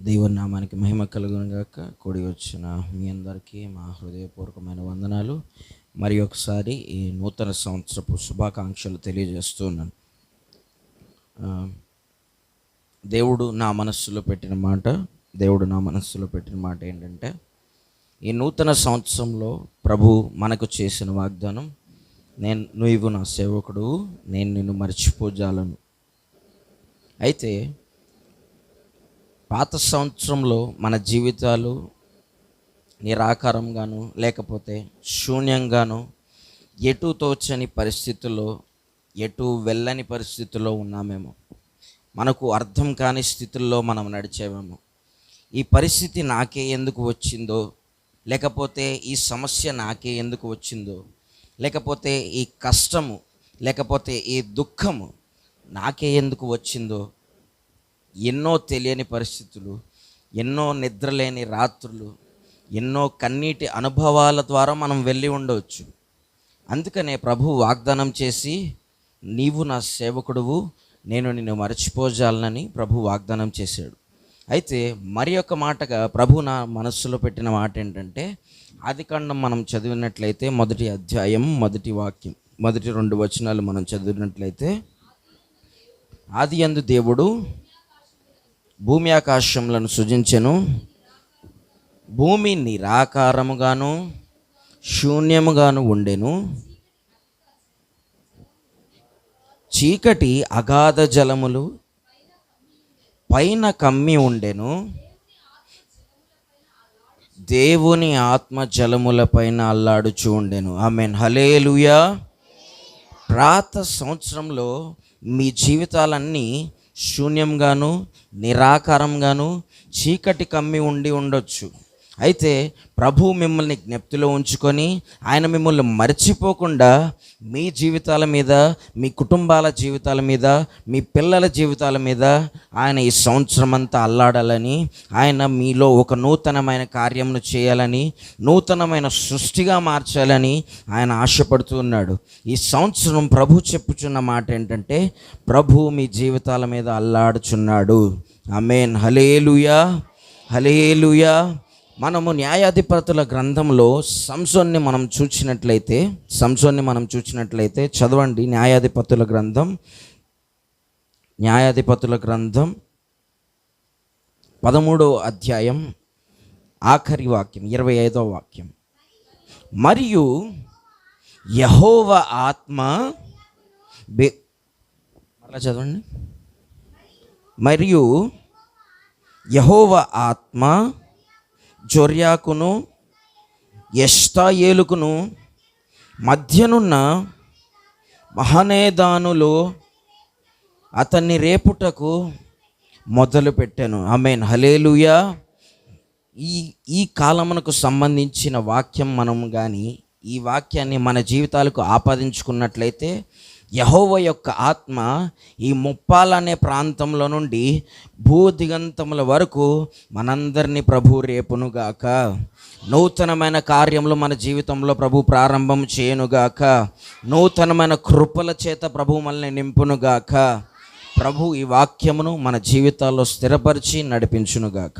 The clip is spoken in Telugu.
దేవుని నామానికి మహిమ కలుగును గాక. కూడి వచ్చిన మీ అందరికీ మా హృదయపూర్వకమైన వందనాలు. మరి ఒకసారి ఈ నూతన సంవత్సరపు శుభాకాంక్షలు తెలియజేస్తున్నాను. దేవుడు నా మనస్సులో పెట్టిన మాట ఏంటంటే, ఈ నూతన సంవత్సరంలో ప్రభు మనకు చేసిన వాగ్దానం, నువ్వు నా సేవకుడు, నేను నిన్ను మర్చిపోజాలను. అయితే పాత సంవత్సరంలో మన జీవితాలు నిరాకారంగాను లేకపోతే శూన్యంగాను, ఎటు తోచని పరిస్థితుల్లో, ఎటు వెళ్ళని పరిస్థితుల్లో ఉన్నామేమో, మనకు అర్థం కాని స్థితుల్లో మనం నడిచేమేమో. ఈ పరిస్థితి నాకే ఎందుకు వచ్చిందో, లేకపోతే ఈ సమస్య నాకే ఎందుకు వచ్చిందో, లేకపోతే ఈ కష్టము, లేకపోతే ఈ దుఃఖము నాకే ఎందుకు వచ్చిందో, ఎన్నో తెలియని పరిస్థితులు, ఎన్నో నిద్రలేని రాత్రులు, ఎన్నో కన్నీటి అనుభవాల ద్వారా మనం వెళ్ళి ఉండవచ్చు. అందుకనే ప్రభు వాగ్దానం చేసి, నీవు నా సేవకుడువు, నేను నిన్ను మరచిపోజాలనని ప్రభు వాగ్దానం చేశాడు. అయితే మరి ఒక మాటగా ప్రభు నా మనస్సులో పెట్టిన మాట ఏంటంటే, ఆదికాండం మనం చదివినట్లయితే 1వ అధ్యాయం 1వ వాక్యం, మొదటి 2 వచనాలు మనం చదివినట్లయితే, ఆదియందు దేవుడు భూమి ఆకాశములను సృజించెను, భూమి నిరాకారముగాను శూన్యముగాను ఉండెను, చీకటి అగాధ జలములు పైన కమ్మి ఉండెను, దేవుని ఆత్మ జలముల పైన అల్లాడుచూ ఉండెను. ఆమేన్, హల్లెలూయా. పాత సంవత్సరంలో మీ జీవితాలన్నీ శూన్యంగాను నిరాకారంగాను చీకటి కమ్మి ఉండొచ్చు. అయితే ప్రభు మిమ్మల్ని జ్ఞప్తిలో ఉంచుకొని, ఆయన మిమ్మల్ని మర్చిపోకుండా మీ జీవితాల మీద, మీ కుటుంబాల జీవితాల మీద, మీ పిల్లల జీవితాల మీద ఆయన ఈ సంవత్సరం అంతా అల్లాడాలని, ఆయన మీలో ఒక నూతనమైన కార్యమును చేయాలని, నూతనమైన సృష్టిగా మార్చాలని ఆయన ఆశపడుతూ ఉన్నాడు. ఈ సంవత్సరం ప్రభు చెప్పుచున్న మాట ఏంటంటే, ప్రభు మీ జీవితాల మీద అల్లాడుచున్నాడు. ఆమేన్, హల్లెలూయా, హల్లెలూయా. మనము న్యాయాధిపతుల గ్రంథంలో సంసోన్ని మనం చూసినట్లయితే చదవండి. న్యాయాధిపతుల గ్రంథం 13వ అధ్యాయం ఆఖరి వాక్యం, 25వ వాక్యం. మరియు యెహోవా ఆత్మ చదవండి. మరియు యెహోవా ఆత్మ జొర్యాకును ఎష్తాయేలుకును మధ్యనున్న మహనేదానులో అతన్ని రేపుటకు మొదలుపెట్టాను. ఆమేన్, హల్లెలూయా. ఈ కాలమునకు సంబంధించిన వాక్యం మనం కానీ ఈ వాక్యాన్ని మన జీవితాలకు ఆపాదించుకున్నట్లయితే, యెహోవా యొక్క ఆత్మ ఈ ముప్పాలనే ప్రాంతంలో నుండి భూదిగంతముల వరకు మనందరినీ ప్రభు రేపునుగాక. నూతనమైన కార్యములు మన జీవితంలో ప్రభు ప్రారంభం చేయనుగాక. నూతనమైన కృపల చేత ప్రభు మనల్ని నింపునుగాక. ప్రభు ఈ వాక్యమును మన జీవితాల్లో స్థిరపరిచి నడిపించునుగాక.